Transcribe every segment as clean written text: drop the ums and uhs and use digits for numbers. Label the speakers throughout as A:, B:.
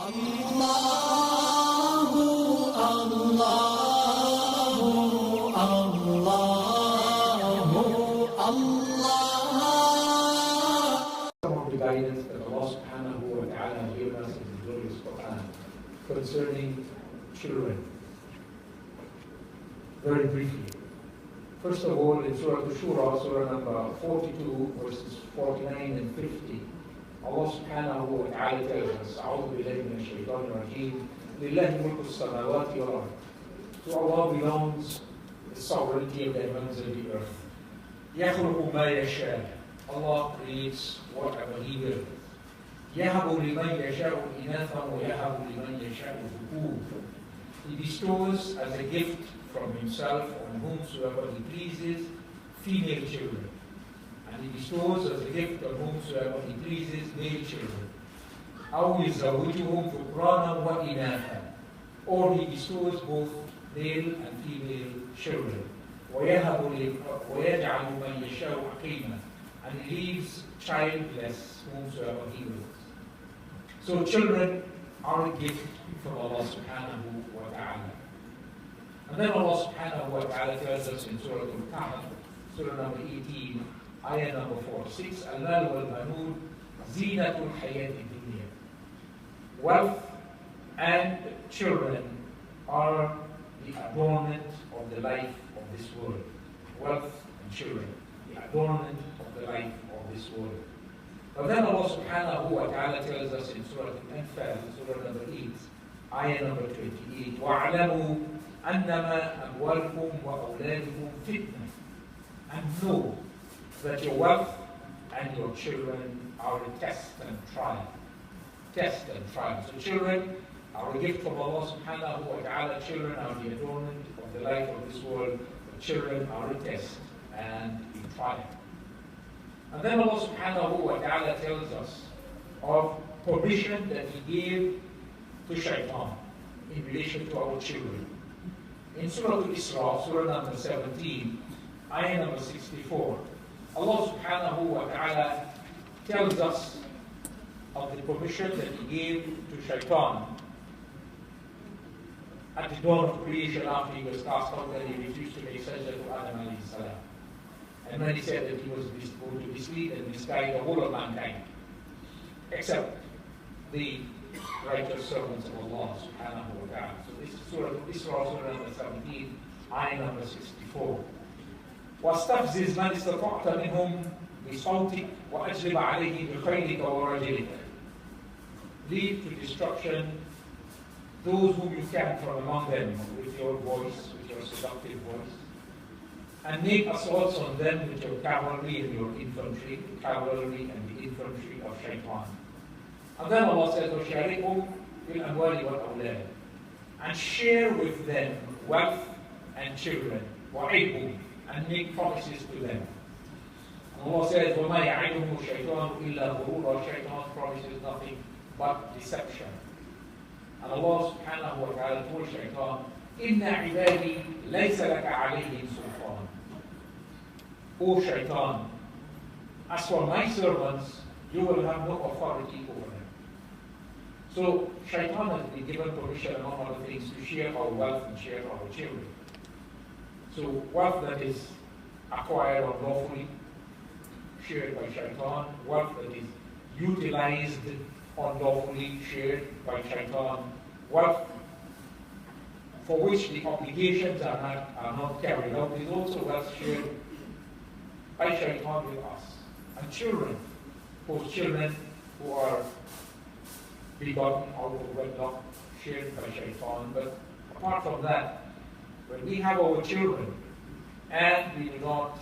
A: Allahu, Allahu, Allahu, Allah.
B: Some of the guidance that Allah subhanahu wa ta'ala has given us in the glorious Quran concerning children. Very briefly. First of all, in Surah Shura, Surah number 42, verses 49 and 50, Allah subhanahu wa ta'ala tells us, أعوذ بالله من الشيطان الرجيم لله ملك السماوات والأرض. To Allah belongs the sovereignty of the heavens and the earth. يخلق ما يشاء. Allah creates whatever He will. يهب لمن يشاء إناثا ويهب لمن يشاء ذكور. He bestows as a gift from Himself on whomsoever He pleases female children. And He bestows as a gift on whomsoever He pleases male children. أو يزوجهم ذكرانا وإناثا. Or He bestows both male and female children. ويجعل من يشاء عقيما. And He leaves childless whomsoever He wills. So children are a gift from Allah subhanahu wa ta'ala. And then Allah subhanahu wa ta'ala tells us in Surah Al-Kahf, Surah number 18, ayah number 46, Al-Mal wal-Banoon Zinatul Hayati Dunya. Wealth and children are the adornment of the life of this world. Wealth and children, the adornment of the life of this world. But then Allah subhanahu wa ta'ala tells us in Surah Al-Anfal, Surah number 8, ayah number 28, وَاعْلَمُوا أَنَّمَا أَمْوَالُكُمْ وَأَوْلَادُكُمْ فِتْنَةٌ. And know that your wealth and your children are a test and trial. Test and trial. So children are a gift from Allah subhanahu wa ta'ala. Children are the adornment of the life of this world. But children are a test and a trial. And then Allah subhanahu wa ta'ala tells us of permission that He gave to shaitan in relation to our children. In Surah Al-Isra, Surah number 17, ayah number 64, Allah subhanahu wa ta'ala tells us of the permission that He gave to shaitan at the dawn of creation after he was cast out and he refused to make sajda to Adam alayhi salam. And then He said that He was going to mislead and misguide the whole of mankind, except the righteous servants of Allah subhanahu wa ta'ala. So this is Surah Isra, Surah number 17, ayah number 64. وَاسْتَفْزِزْ مَنِ اسْتَطَعْتَ مِنْهُمْ بِصَوْتِكَ وَأَجْلِبْ عَلَيْهِمْ بِخَيْلِكَ وَرَجِلِكَ. Lead to destruction those whom you can from among them with your voice, with your seductive voice. And make assaults on them with your cavalry and your infantry, the cavalry and the infantry of shaitan. And then Allah says, وَشَارِكُمْ بِالْأَمْوَالِ وَالْأَوْلَادِ. And share with them wealth and children. وَعِدْهُمْ. And make promises to them. And Allah says, وَمَا يَعِدُهُمُ الشَّيْطَانُ إِلَّا غُرُورًا. Shaitan promises nothing but deception. And Allah subhanahu wa ta'ala told shaitan, إِنَّ عِبَادِي لَيْسَ لَكَ عَلَيْهِمْ سُلْطَانٌ. O shaitan, as for my servants, you will have no authority over them. So shaitan has been given permission, among other things, to share our wealth and share our children. So wealth that is acquired unlawfully, shared by shaitan. Wealth that is utilized unlawfully, shared by shaitan. Wealth for which the obligations are not carried out is also wealth shared by shaitan with us. And children, those children who are begotten out of wedlock, shared by shaitan. But apart from that, when we have our children and we do not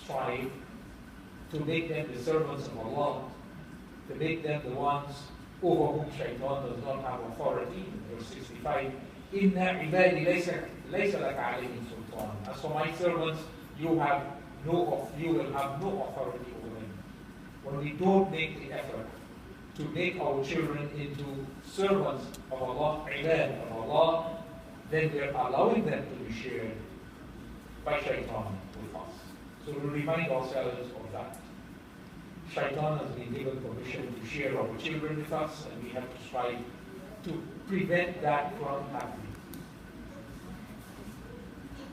B: strive to make them the servants of Allah, to make them the ones over whom shaitan does not have authority, verse 65, إِنَّ عِبَادِي لَيْسَ لَكَ عَلَيْهِمْ سُلْطَانٌ. As for my servants, you will have no authority over them. When we don't make the effort to make our children into servants of Allah, ibad of Allah, then we are allowing them to be shared by shaitan with us. So we remind ourselves of that. Shaitan has been given permission to share our children with us, and we have to strive to prevent that from happening.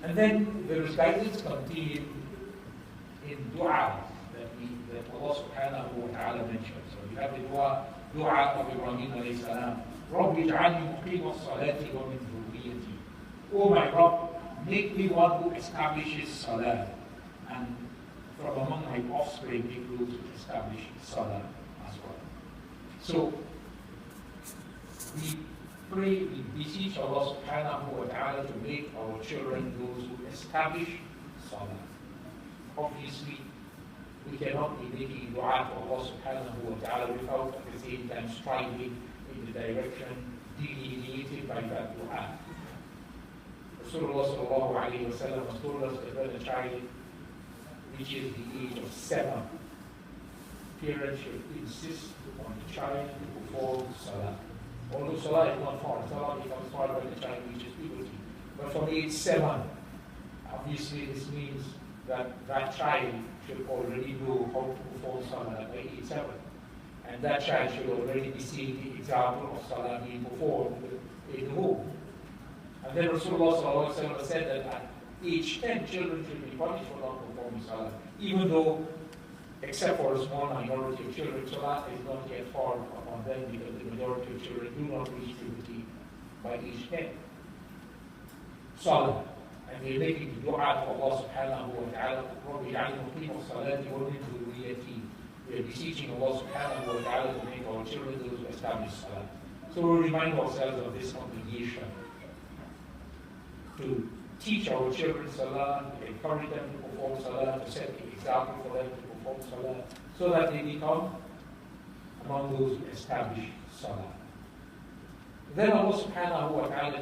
B: And then there is guidance contained in dua that Allah subhanahu wa ta'ala mentioned. So you have the dua of Ibrahim alayhi salam. رَبِّ اجْعَلْنِي مُقِيمَ الصَّلَاةِ وَمِنْ ذُرِّيَّتِي. Oh my Rabb, make me one who establishes salah, and from among my offspring make those who establish salah as well. So we pray, we beseech Allah subhanahu wa ta'ala to make our children those who establish salah. Obviously, we cannot be making dua to Allah subhanahu wa ta'ala without at the same time striving in the direction delineated by that dua. Rasulullah sallallahu alayhi wa sallam has told us that when a child reaches the age of 7, parents should insist on the child to perform salah. Although salah is not far, salah becomes far when the child reaches puberty. But from age 7, obviously this means that that child should already know how to perform salah by age 7. And that child should already be seeing the example of salah being performed in the home. And then Rasulullah said that at age 10, children should be punished for not performing salah, even though, except for a small minority of children, salah is not yet far upon them because the majority of children do not reach puberty by age 10. Salah. And we're making dua to Allah subhanahu wa ta'ala, رَبِّ اجْعَلْنِي مُقِيمَ الصَّلَاةِ وَمِنْ ذُرِّيَّتِي. We're beseeching Allah subhanahu wa ta'ala to make our children those who establish salah. So we remind ourselves of this obligation to teach our children salah, to encourage them to perform salah, to set the example for them to perform salah, so that they become among those who establish salah. Then Allah subhanahu wa ta'ala,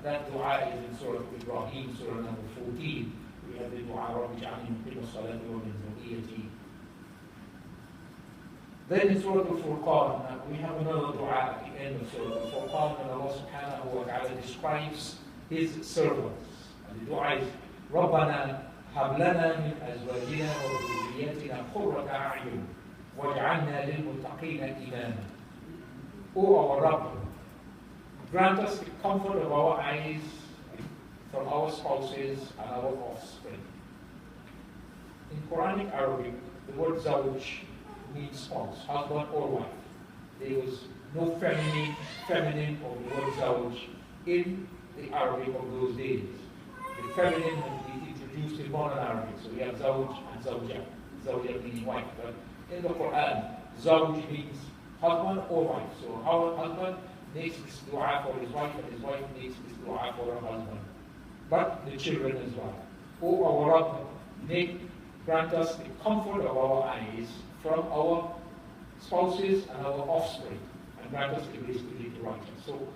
B: that dua is in Surah Ibrahim, Surah number 14. We have the dua, رَبِّ اجْعَلْنِي مُقِيمَ الصَّلَاةِ وَمِنْ ذُرِّيَّتِي. Then in Surah Al-Furqan, we have another dua at the end of Surah Al-Furqan, and Allah subhanahu wa ta'ala describes His servants. And the dua is, رَبَّنَا هَبْ لَنَا مِنْ أَزْوَاجِنَا وَذُرِّيَّتِنَا قُرَّةَ أَعْيُنٍ وَاجْعَلْنَا لِلْمُتَّقِينَ إِمَامًا. O our Rabb, grant us the comfort of our eyes from our spouses and our offspring. In Quranic Arabic, the word zawj means spouse, husband or wife. There was no feminine of the word zawj in the Arabic of those days. The feminine has been introduced in modern Arabic, so we have zawj and zawja. Zawja meaning wife, but in the Quran, zawj means husband or wife. So our husband makes this dua for his wife, and his wife makes this dua for her husband. But the children as well. O our Rabb, grant us the comfort of our eyes from our spouses and our offspring, and grant us the grace to live righteous. So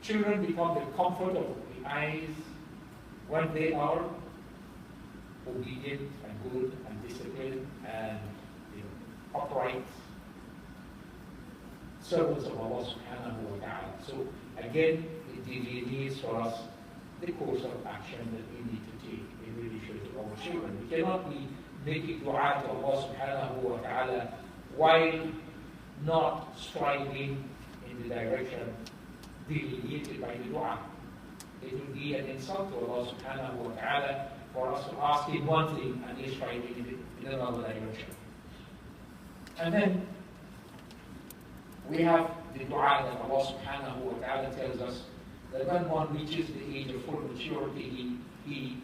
B: children become the comfort of the eyes when they are obedient and good and disciplined and upright servants of Allah subhanahu wa ta'ala. So again, it delineates for us the course of action that we need to take in relation to our children. We cannot be making dua to Allah subhanahu wa ta'ala while not striving in the direction delineated by the dua. It would be an insult to Allah subhanahu wa ta'ala for us to ask Him one thing and He's striving in another direction. And then we have the dua that Allah subhanahu wa ta'ala tells us that when one reaches the age of full maturity, he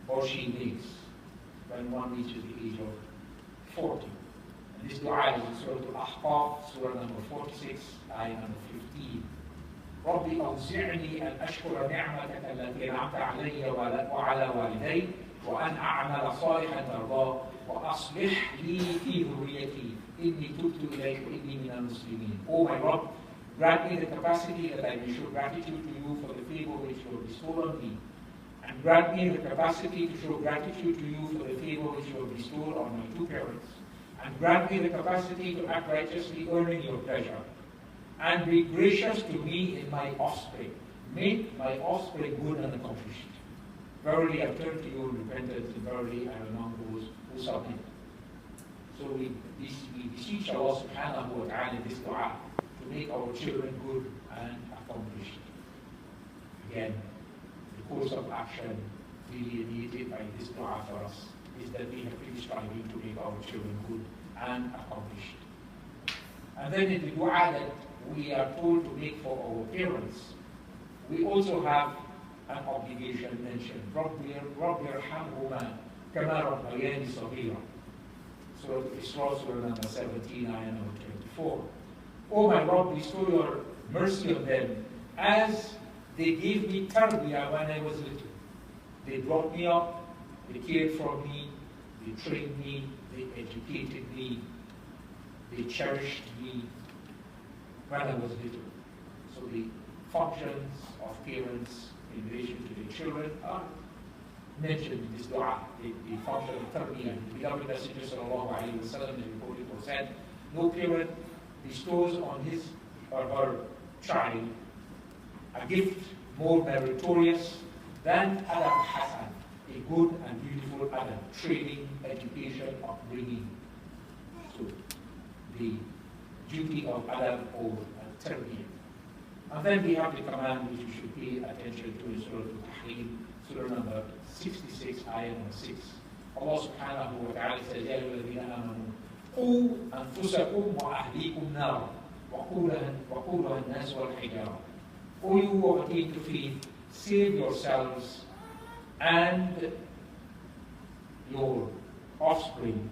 B: or she makes. When one reaches the age of 40. And this dua is in Surah Al-Ahqaf, Surah number 46, ayah number 15. رَبِّ أَوْزِعْنِي أَنْ أَشْكُرَ نِعْمَتَكَ الَّتِي أَنْعَمْتَ عَلَيَّ وَعَلَى وَالِدَيَّ وَأَنْ أَعْمَلَ صَالِحًا تَرْضَاهُ وَأَصْلِحْ لِي فِي ذُرِّيَّتِي إِنِّي تُبْتُ إِلَيْكَ وَإِنِّي مِنَ الْمُسْلِمِينَ. O my Rabb, grant me the capacity that I may show gratitude to you for the favor which you have bestowed on me. And grant me the capacity to show gratitude to you for the favor which you have bestowed on my two parents. And grant me the capacity to act righteously, earning your pleasure. And be gracious to me in my offspring. Make my offspring good and accomplished. Verily I turn to you in repentance, and verily I am among those who submit. So we beseech Allah subhanahu wa ta'ala in this dua to make our children good and accomplished. Again, the course of action delineated by this dua for us is that we have been striving to make our children good and accomplished. And then in the dua that we are told to make for our parents, we also have an obligation mentioned. رَبِّ ارْحَمْهُمَا كَمَا رَبَّيَانِي صَغِيرًا. Surah Isra, Surah number 17, ayah number 24. Oh my Lord, bestow your mercy on them as they gave me tarbiyah when I was little. They brought me up, they cared for me, they trained me, they educated me, they cherished me when I was little. So the functions of parents in relation to their children are mentioned in this dua. The function of tarbiyah. The beloved Messenger sallallahu alayhi wa sallam in the report said, no parent bestows on his or her child a gift more meritorious than adab hasan, a good and beautiful adab, training, education, upbringing. So the duty of adab or tarbiyah. And then we have the command which we should pay attention to in Surah Al-Tahrim, Surah number 66, ayah number 6. Allah subhanahu wa ta'ala says, يَا أَيُّهَا الَّذِينَ آمَنُوا قُوا أَنفُسَكُمْ وَأَهْلِيكُمْ نَارًا وَقُودُهَا النَّاسُ وَالْحِجَارَةُ. O you who have attained to faith, save yourselves and your offspring,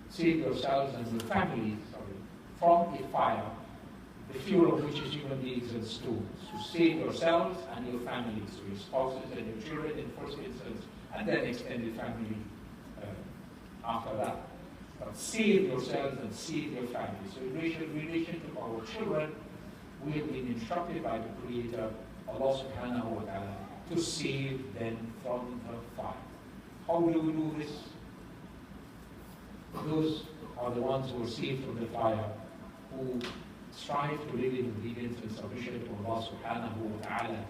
B: save yourselves and your families, from a fire, the fuel of which is human beings and stones. So save yourselves and your families, so your spouses and your children in first instance, and then extended family after that. But save yourselves and save your families. So in relation to our children, we have been instructed by the Creator, Allah subhanahu wa ta'ala, to save them from the fire. How do we do this? Those are the ones who are saved from the fire, who strive to live in obedience and submission to Allah subhanahu wa ta'ala,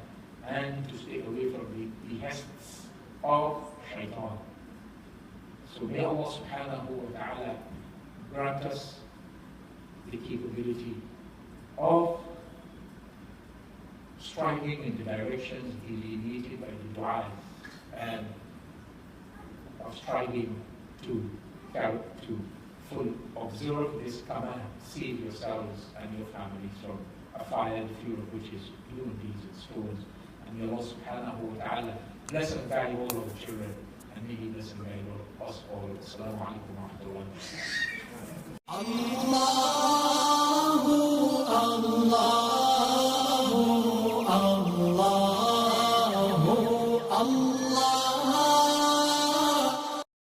B: and to stay away from the behests of shaitan. So may Allah subhanahu wa ta'ala grant us the capability of striving in the directions delineated by the du'as, and of striving to observe this command, save yourselves and your families from a fire, the fuel of which is human beings and stones. And may Allah subhanahu wa ta'ala bless and guide all of the children, and may He bless and guide us all. Assalamu alaikum wa rahmatullahi wa
A: الله الله الله